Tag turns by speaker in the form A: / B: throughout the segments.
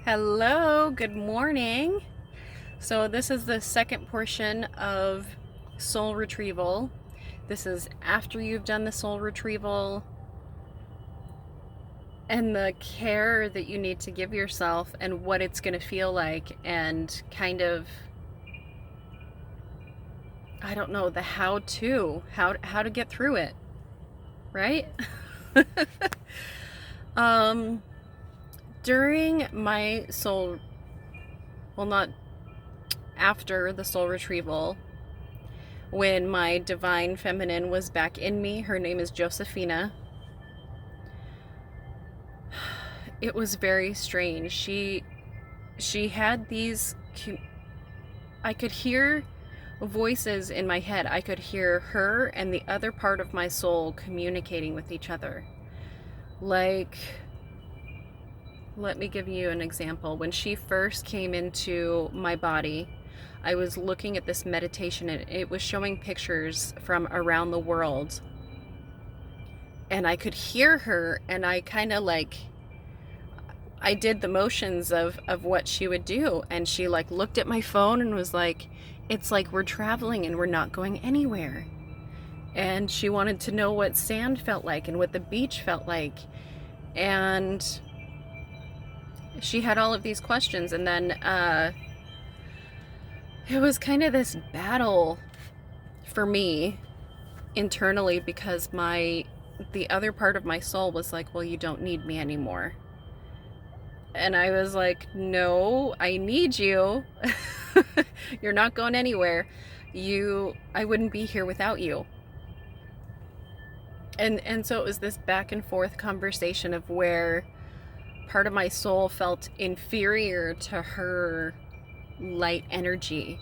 A: Hello, good morning. So this is the second portion of Soul Retrieval. This is after you've done the Soul Retrieval and the care that you need to give yourself and what it's going to feel like and kind of, I don't know, the how to get through it, right? um During my not after the Soul Retrieval, when my divine feminine was back in me, her name is Josephina. It was very strange. She had these, I could hear voices in my head. I could hear her and the other part of my soul communicating with each other. Like, let me give you an example. When she first came into my body, I was looking at this meditation and it was showing pictures from around the world. And I could hear her, and I kind of I did the motions of what she would do. And she looked at my phone and was like, it's like we're traveling and we're not going anywhere. And she wanted to know what sand felt like and what the beach felt like. And she had all of these questions. And then it was kind of this battle for me internally, because the other part of my soul was like, well, you don't need me anymore. And I was like, no, I need you. You're not going anywhere. I wouldn't be here without you. And so it was this back and forth conversation of where part of my soul felt inferior to her light energy.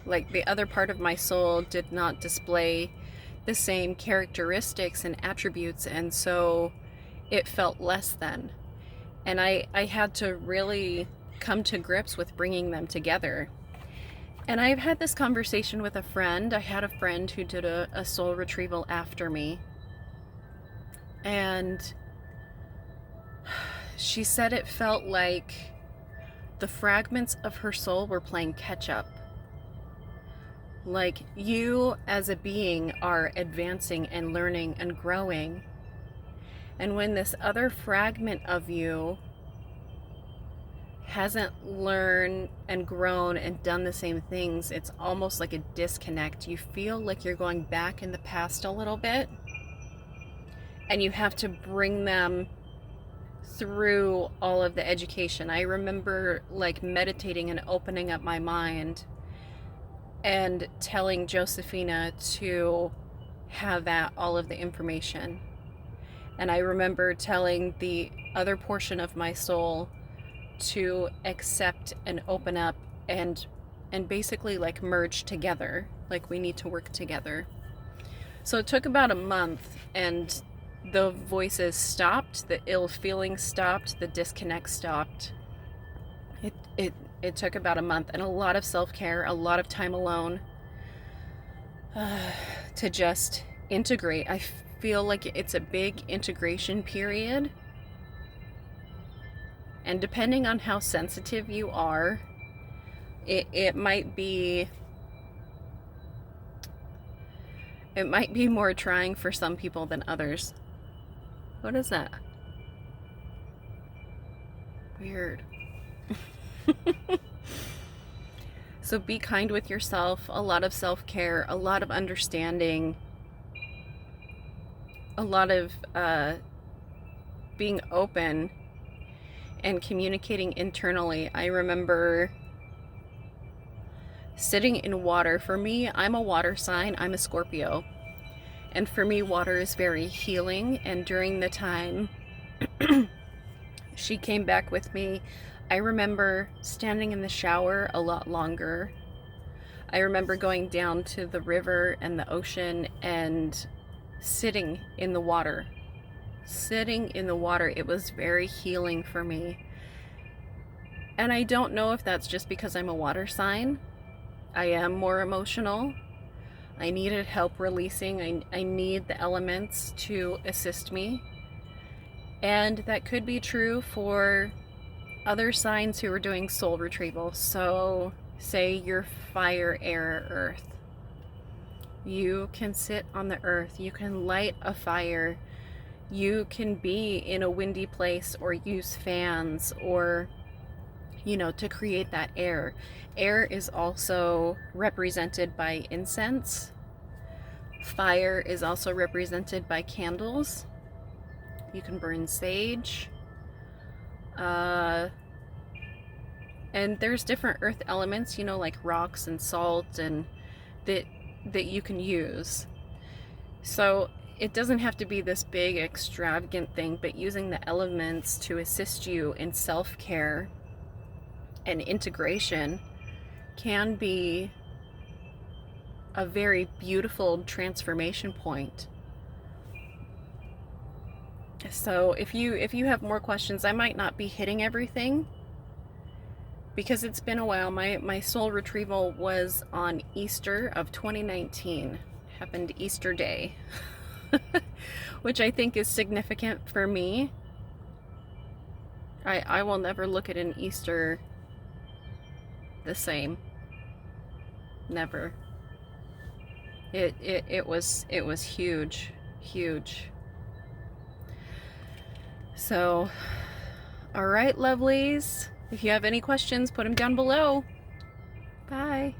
A: Like the other part of my soul did not display the same characteristics and attributes, and so it felt less than. And I had to really come to grips with bringing them together. And I've had this conversation with a friend. I had a friend who did a soul retrieval after me. And she said it felt like the fragments of her soul were playing catch up. Like you as a being are advancing and learning and growing. And when this other fragment of you hasn't learned and grown and done the same things, it's almost like a disconnect. You feel like you're going back in the past a little bit, and you have to bring them through all of the education. I remember meditating and opening up my mind and telling Josephina to have all of the information. And I remember telling the other portion of my soul to accept and open up and basically merge together. Like we need to work together. So it took about a month, and the voices stopped, the ill feeling stopped, the disconnect stopped. It took about a month, and a lot of self-care, a lot of time alone to just integrate. I feel like it's a big integration period. And depending on how sensitive you are, it might be more trying for some people than others. What is that? Weird. So be kind with yourself, a lot of self-care, a lot of understanding, a lot of being open and communicating internally. I remember sitting in water. For me, I'm a water sign. I'm a Scorpio. And for me, water is very healing. And during the time she came back with me, I remember standing in the shower a lot longer. I remember going down to the river and the ocean and sitting in the water. It was very healing for me. And I don't know if that's just because I'm a water sign. I am more emotional. I needed help releasing. I need the elements to assist me. And that could be true for other signs who are doing soul retrieval. So say you're fire, air, earth. You can sit on the earth. You can light a fire. You can be in a windy place or use fans or, you know, to create that air. Air is also represented by incense. Fire is also represented by candles. You can burn sage. And there's different earth elements, you know, like rocks and salt and that you can use. So it doesn't have to be this big extravagant thing, but using the elements to assist you in self-care and integration can be a very beautiful transformation point. So if you have more questions, I might not be hitting everything because it's been a while. My soul retrieval was on Easter of 2019. Happened Easter Day. Which I think is significant for me. I will never look at an Easter the same. Never. It was huge. So, all right, lovelies. If you have any questions, put them down below. Bye.